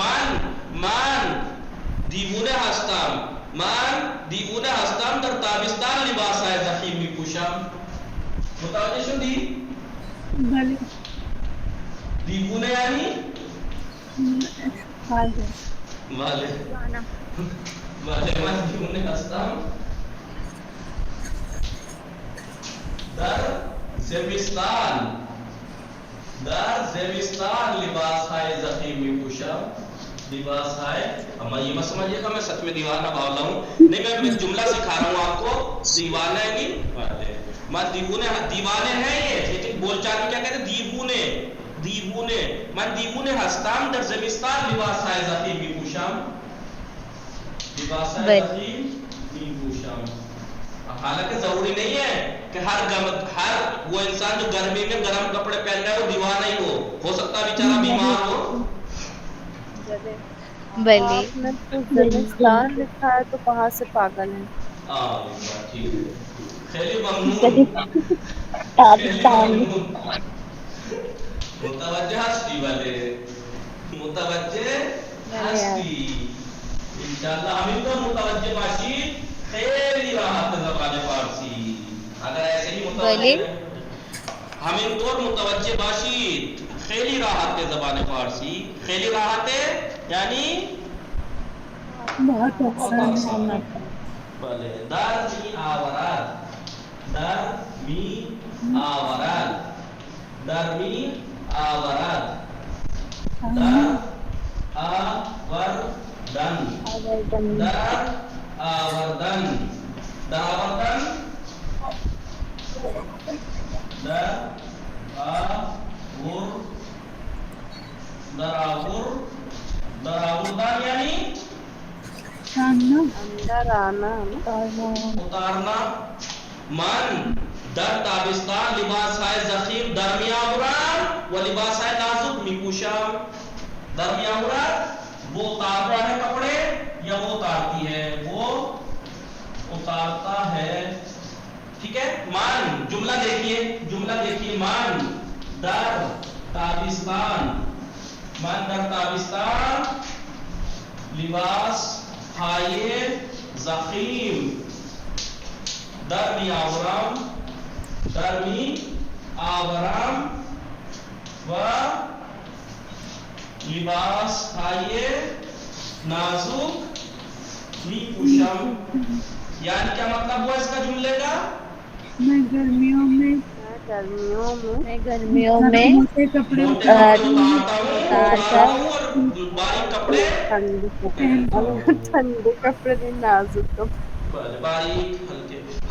Man دیوونه هستم، من دیوونه هستم در تابستان لباس های ضخیم می پوشم. متوجه شدی؟ بله دیوونه یعنی؟ بله بله بله من دیوونه هستم در زمستان، در زمستان لباس های ضخیم می پوشم. لباس ہے، اما یہ مت سمجھیے گا میں سچ میں دیوانہ باولا ہوں، نہیں میں جملہ سکھا رہا ہوں آپ کو۔ دیوانہ ہے نہیں میں دیونے، دیوانے ہیں یہ، لیکن بول چال میں کیا کہتے ہیں؟ دیونے، دیونے۔ میں دیونے ہستم در زمستان لباس ہے ضخیم می پوشم، لباس ہے ضخیم می پوشم۔ حالانکہ ضروری نہیں ہے کہ ہر وہ انسان جو گرمی میں گرم کپڑے پہن رہا ہے وہ دیوانہ ہی ہو سکتا ہے بیچارہ بیمار ہو۔ بلی آپ نے تو زمستان لکھا ہے تو کہاں سے پاگل ہیں؟ ٹھیک ہے، خیلی ممنون، متوجہ ہستی والے، متوجہ ہستی انشاءاللہ ہمیں تو متوجہ باشی خیلی راحت زبان فارسی۔ اگر ایسے ہی متوجہ ہمیں تو متوجہ باشی خیلی راحت زبان فارسی، خیلی راحت یعنی بہت اچھا ہے۔ بله در می آورد، در می آورد، در می آورد، در آوردن، در آوردن، در آوردن، در در آوردن یعنی اندر آنا، اتارنا۔ من در تابستان لباس های ضخیم در می آورم و لباس های نازک می پوشم۔ در می آورد وہ اتارتا ہے کپڑے یا وہ اتارتی ہے؟ وہ اتارتا ہے، ٹھیک ہے۔ من جملہ دیکھیے، جملہ دیکھیے، من در تابستان، من در تابستان لباس های ضخیم در می آورم، در می آورم و لباس های نازک می پوشم۔ یعنی کیا مطلب ہوا اس کا جملے کا؟ میں گرمیوں میں گرمیوں میں موٹے کپڑے اتارتا ہوں اور باریک کپڑے ٹھنڈے کپڑے نہیں، نازک کپڑے۔ باریک ہلکے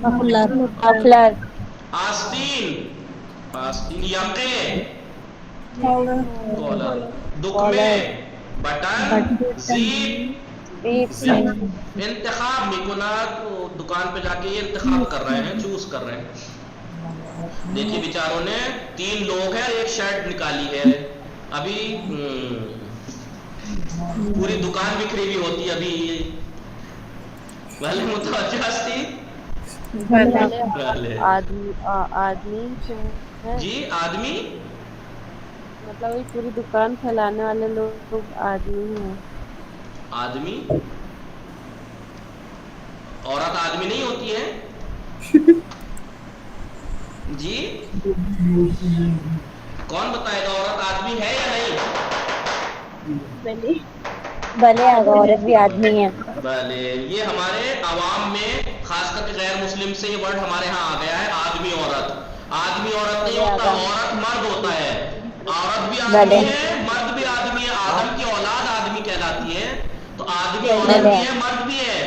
مفلر آستین یقے کالر دکمے بٹن زیب انتخاب میکنات دکان پہ جا کے یہ انتخاب کر رہے ہیں چوز کر رہے ہیں دیکھیے بیچاروں نے 3 لوگ ہیں ایک شرٹ نکالی ہے ابھی پوری دکان بکھری ہوئی ہوتی ابھی بھلے متوجہ ہستی آدمی جی آدمی مطلب وہی پوری دکان پھیلانے والے لوگ آدمی ہیں آدمی عورت آدمی نہیں ہوتی ہے جی کون بتائے گا عورت آدمی ہے یا نہیں بھلے عورت بھی آدمی ہے بھلے یہ ہمارے عوام میں خاص کر کے غیر مسلم سے یہ ورڈ ہمارے ہاں آ گیا ہے آدمی عورت نہیں ہوتا عورت مرد ہوتا ہے عورت بھی آدمی ہے مرد بھی آدمی ہے آدم کی اولاد آدمی کہلاتی ہے تو آدمی عورت بھی ہے مرد بھی ہے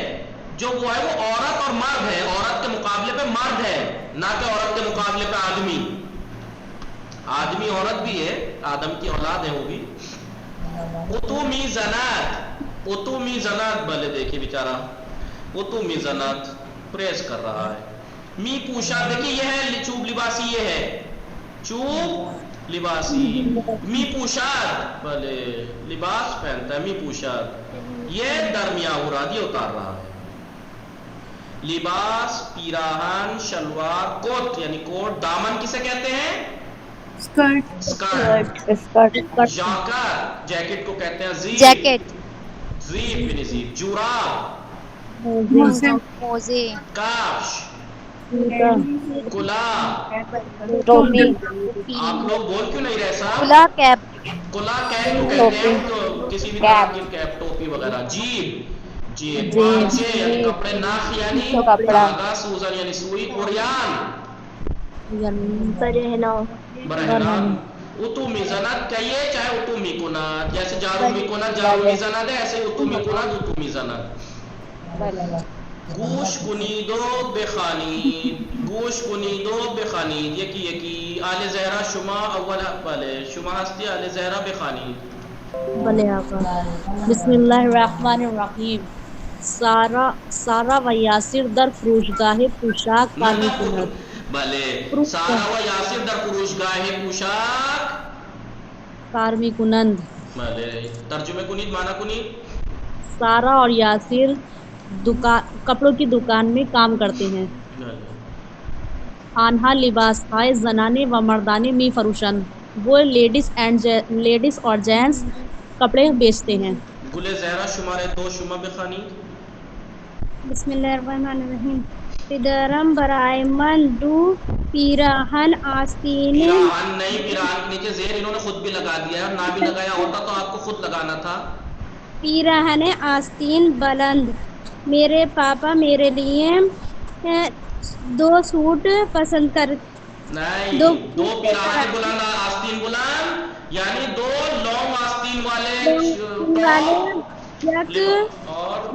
جو وہ ہے وہ عورت اور مرد ہے عورت کے مقابلے پہ مرد ہے نہ کہ عورت کے مقابلے پہ آدمی عورت بھی ہے آدم کی اولاد ہے وہ بھی اتو میزنات بھلے دیکھیے بیچارہ اتو میزنات پریس کر رہا ہے می پوشا دیکھیے یہ ہے چوب لباسی یہ ہے چوب لباسی می پوشاد بھلے لباس پہنتا ہے می پوشاد یہ درمیاں مراد یہ اتار رہا ہے لباس پیراہن شلوار کوٹ یعنی کوٹ دامن کسے کہتے ہیں اسکرٹ جاکٹ جیکٹ کو کہتے ہیں زیب جیکٹ یعنی زیب جوراب موزے کاش کلا ٹوپی آپ لوگ بول کیوں نہیں رہے صاحب کھلا کیپ کلا کیپ کو کہتے ہیں تو کسی بھی طرح کی کیپ ٹوپی وغیرہ جیب پانچے یعنی کپڑے ناخ یعنی دھاگا سوزن یعنی سوئی اوریان برہنان اتو میزنات کہیے چاہے اتو میکنات جیسے جارو میکنات جارو میزنات ہے ایسے اتو میکنات اتو میزنات گوش کنیدو بخانید یکی آل زہرہ شما اول بلے شما ہستی آل زہرہ بخانید بلے آقا بسم اللہ الرحمن الرحیم سارا و یاسر در فروشگاہ پوشاک کاری کند بلے سارا و یاسر در فروشگاہ پوشاک کارمی کنند بلے ترجمہ کنید معنی کنید سارا اور یاسر کپڑوں کی دکان میں کام کرتے ہیں آنہا لباس ہائے زنانے و مردانے می فروشن وہ لیڈیز اور جینٹس کپڑے بیچتے ہیں گلے زہرہ شمارے 2 شما بخانی بسم اللہ الرحمن الرحیم پدرم برائے من دو پیراہن آستین پیراہن نہیں پیراہن کے نیچے زیر انہوں نے خود بھی لگا دیا ہے نہ بھی لگایا ہوتا تو آپ کو خود لگانا تھا پیراہن آستین بلند میرے پاپا میرے لیے 2 سوٹ پسند کر نہیں 2 پیراہن بلند آستین بلند یعنی 2 لانگ آستین والے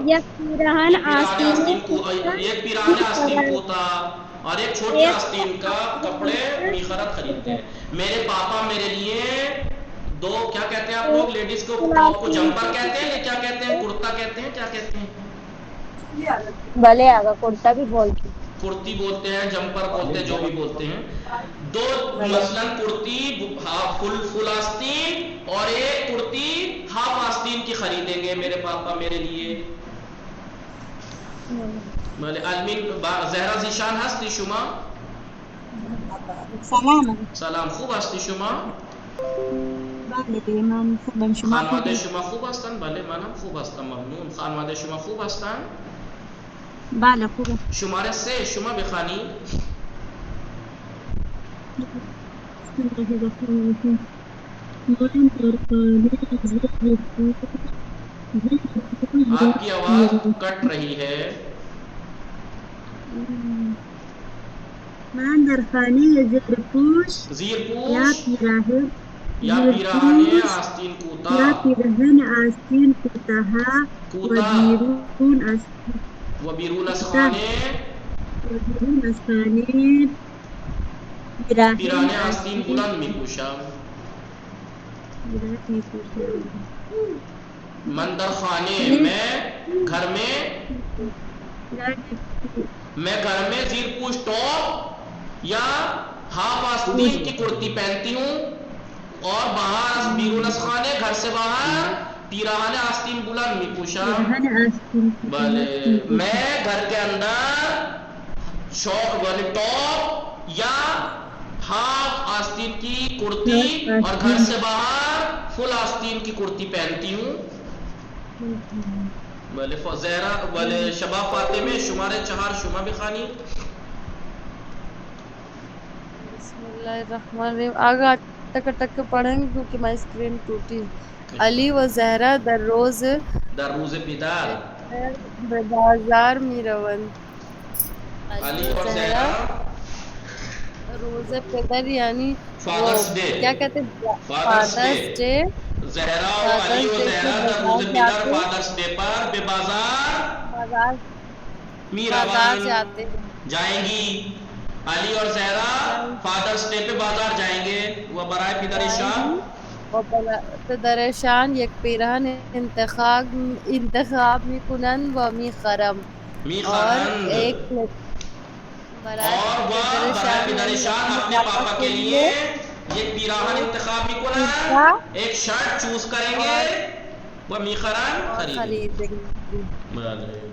یک پیراہن آستین ایک پیراہن آستین کوتا اور ایک چھوٹی آستین کا کپڑے میخرت خریدتے ہیں میرے پاپا میرے لیے 2 کیا کہتے ہیں آپ لوگ لیڈیز کو جمپر کہتے ہیں یا کیا کہتے ہیں کرتا کہتے ہیں کیا کہتے ہیں بھلے آگا کرتا بھی بولتے کرتی بولتے ہیں جمپر بولتے ہیں جو بھی بولتے ہیں 2 مثلاً کرتی فل آستین اور ایک کرتی ہاف آستین کی خریدیں گے میرے پاپا میرے لیے زہرہ زیشان ہستی شما سلام خوب هستی شما؟ بله من خوبم شما خانواده شما خوب هستن؟ بله منم خوب هستم ممنون خانواده شما خوب هستن؟ بله خوبم شماره 3 شما بخوانی آپ کی آواز کٹ رہی ہے من در خانه زیرپوش یا پیراهن آستین کوتا یا پیراهن آستین کوتاه و بیرون از و بیرون از خانه آستین پیراہن آستین بلند میپوشم. من در خانے میں گھر میں زیر پوش ٹاپ یا ہاف آستین کی کرتی پہنتی ہوں اور باہر بیرون از خانے گھر سے باہر پیراہن آستین بلند میپوشم. بلے میں گھر کے اندر ٹاپ یا ہاف آستین کی کرتی اور گھر سے باہر فل آستین کی کرتی پہنتی ہوں. بلے زہرا بلے شبا فاطمہ شمارے 4 شما بخانی. بسم اللہ الرحمن الرحیم. آگے ٹک ٹک پڑھیں گے کیونکہ ہماری اسکرین ٹوٹی. علی و زہرا در روز پیدار بازار می روند. علی اور زہرا روز پدر یعنی فادرز ڈے کیا کہتے ہیں فادرز ڈے. زہرا اور علی و زہرا در روز پیدار فادرز ڈے پر بے بازار جاتے جائیں گی. علی اور زہرا فادرز ڈے پہ بازار جائیں گے. وہ برائے پدر شان و پدر شان یک پیراہن انتخاب می کنند و می خرم. اور ایک اور وہ برائے پدر شان اپنے پاپا کے لیے ایک پیراہن انتخاب بھی کنند ایک شرٹ چوز کریں گے وہ میخران خریدیں گے.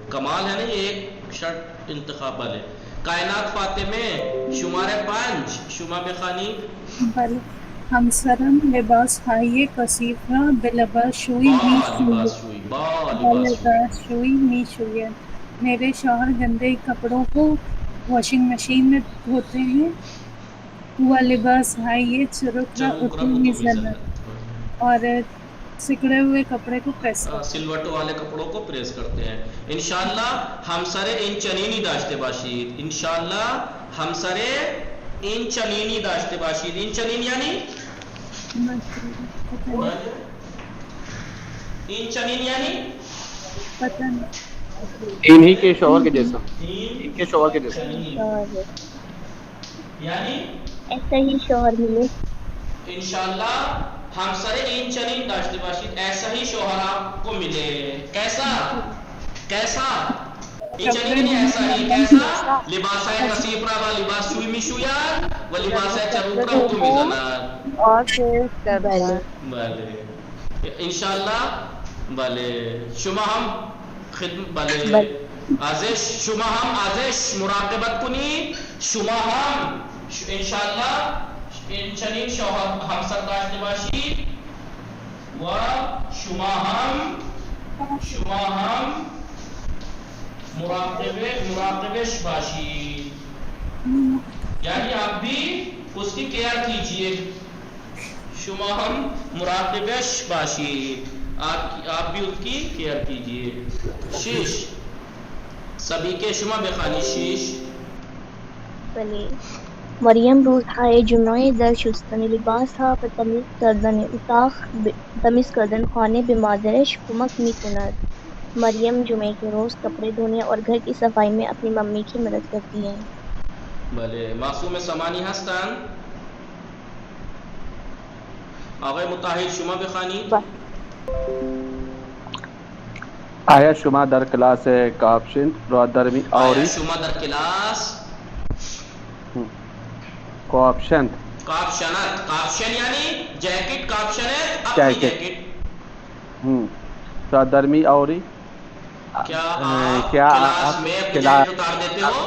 کمال ہے نا یہ ایک شرٹ انتخاب والے. کائنات فاطمہ شمارے 5 شما بخانی. ہمسرم لباس ہائیے کثیفہ بلباس شوئی می شوید. میرے شوہر گندے کپڑوں کو واشنگ مشین میں دھوتے ہیں. وہ لباس ہائیے چرک اتو میزنت اور سکڑے ہوئے کپڑے کو پریس کرتے سلوٹو والے کپڑوں کو پریس کرتے ہیں. انشاءاللہ ہم سرے ان چنینی داشتے باشید. انشاءاللہ ہم سرے ان چنینی داشتے باشید. ان چنین یعنی ان چنین یعنی انہی کے شوہر کے جیسا یعنی ایسا ہی شوہر ملے. انشاءاللہ ہم سرے این چنین داشتے باشید ایسا ہی شوہر آپ کو ملے. کیسا این چنین ایسا ہی کیسا لباس ہے کثیف را و لباس شوی می شوید و لباس ہے چروک را اتو می زند. بلے انشاءاللہ بلے شما ہم شما ہم آزش مراقبت کنی. شما ہم انشاءاللہ این چنین شوہر ہمسر داشته باشید و شما هم مراقبش باشید. یعنی آپ بھی اس کی کیئر کیجئے. شما هم مراقبش باشید آپ بھی اس کی کیئر کیجئے. 6 سبھی کے شما بخانی 6. بله. مریم روزهای جمعه در شستن لباس ها و تمیز کردن اتاق تمیز کردن خانه به مادرش کمک می کند. مریم جمعے کے روز کپڑے دھونے اور گھر کی صفائی میں اپنی ممی کی مدد کرتی ہیں. بله معصوم سمانی هستن. آقای مطاهر شما بخوانید. آیا شما در کلاس کاپشن را درمی آوری؟ آیا شما در کلاس کاپشن یعنی جیکٹ. کاپشنت اپنی جیکٹ را درمی آوری؟ کیا آپ کلاس میں اپنی جیکٹ اتار دیتے ہو؟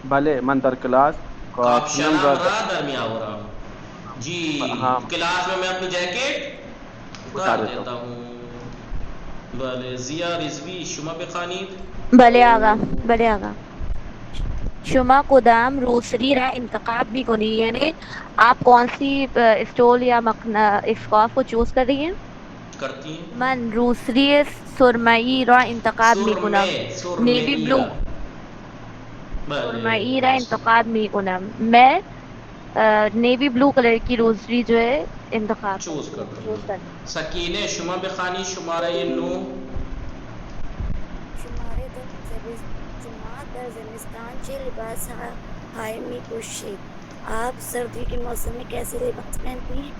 بلے من در کلاس کاپشن را درمی آورا. جی کلاس میں اپنی جیکٹ اتار دیتا ہوں. بلے زیا رضوی شما بخوانید. بله آقا شما کدام روسری را انتخاب می کنی؟ یعنی آپ کون سی اسٹول یا اسکارف کو چوز کر رہی ہیں؟ من روسری سرمئی را انتخاب می کنم. نیوی بلو سرمئی را انتخاب می کنم. میں نیوی بلو کلر کی روسری جو ہے انتخاب چوز کرتا. سکینہ شما بخانی شمارہ 9. شمارے 2 جماعت در زمستان چه لباس های می پوشید؟ آپ سردی کے موسم میں کیسے لباس پہنتی ہیں؟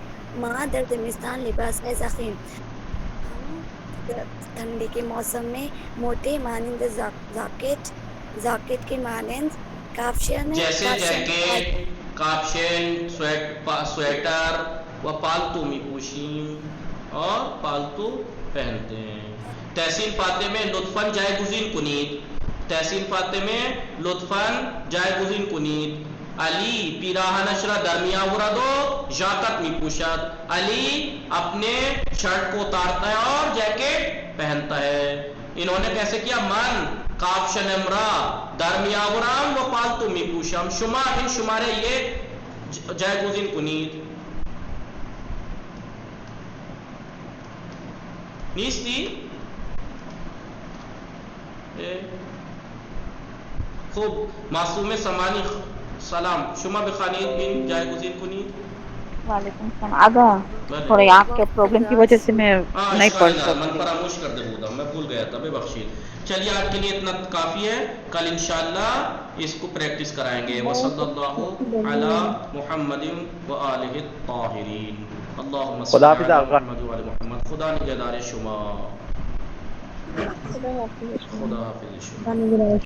ماں در زمستان لباس ہے ضخیم. ہم ٹھنڈی کے موسم میں موٹے مانند جاکٹ کے مانند کاپشن جیسے جیکٹ، کاپشن، سویٹر و پالتو می پوشیم اور پالتو پہنتے ہیں. تحسین فاطمه لطفاً جایگزین کنید. تحسین فاطمه لطفاً جایگزین کنید. علی پیراہنش را در میآورد و ژاکٹ می پوشد. علی اپنے شرٹ کو اتارتا ہے اور جیکٹ پہنتا ہے. انہوں نے کیسے کیا؟ من کاپشنم را در میآورم و پالتو می پوشم. شما این شماره یک جایگزین کنید. نیستی؟ خوب. معصوم سمانی سلام. شما بخوانید این جایگزین کنید. وعلیکم السلام. آگاہ تھوڑی آنکھ کے پرابلم کی وجہ سے میں نہیں پڑھ سکتی. من فراموش کر دے بودا، میں بھول گیا تھا، بے بخشید. چلیے آج کے لیے اتنا کافی ہے. کل انشاءاللہ اس کو پریکٹس کرائیں گے. وصلی اللہ علی محمد و آلہ الطاہرین. اللہم صلی علی محمد و آل محمد. خدا نگہدار شما. خدا حافظ شما.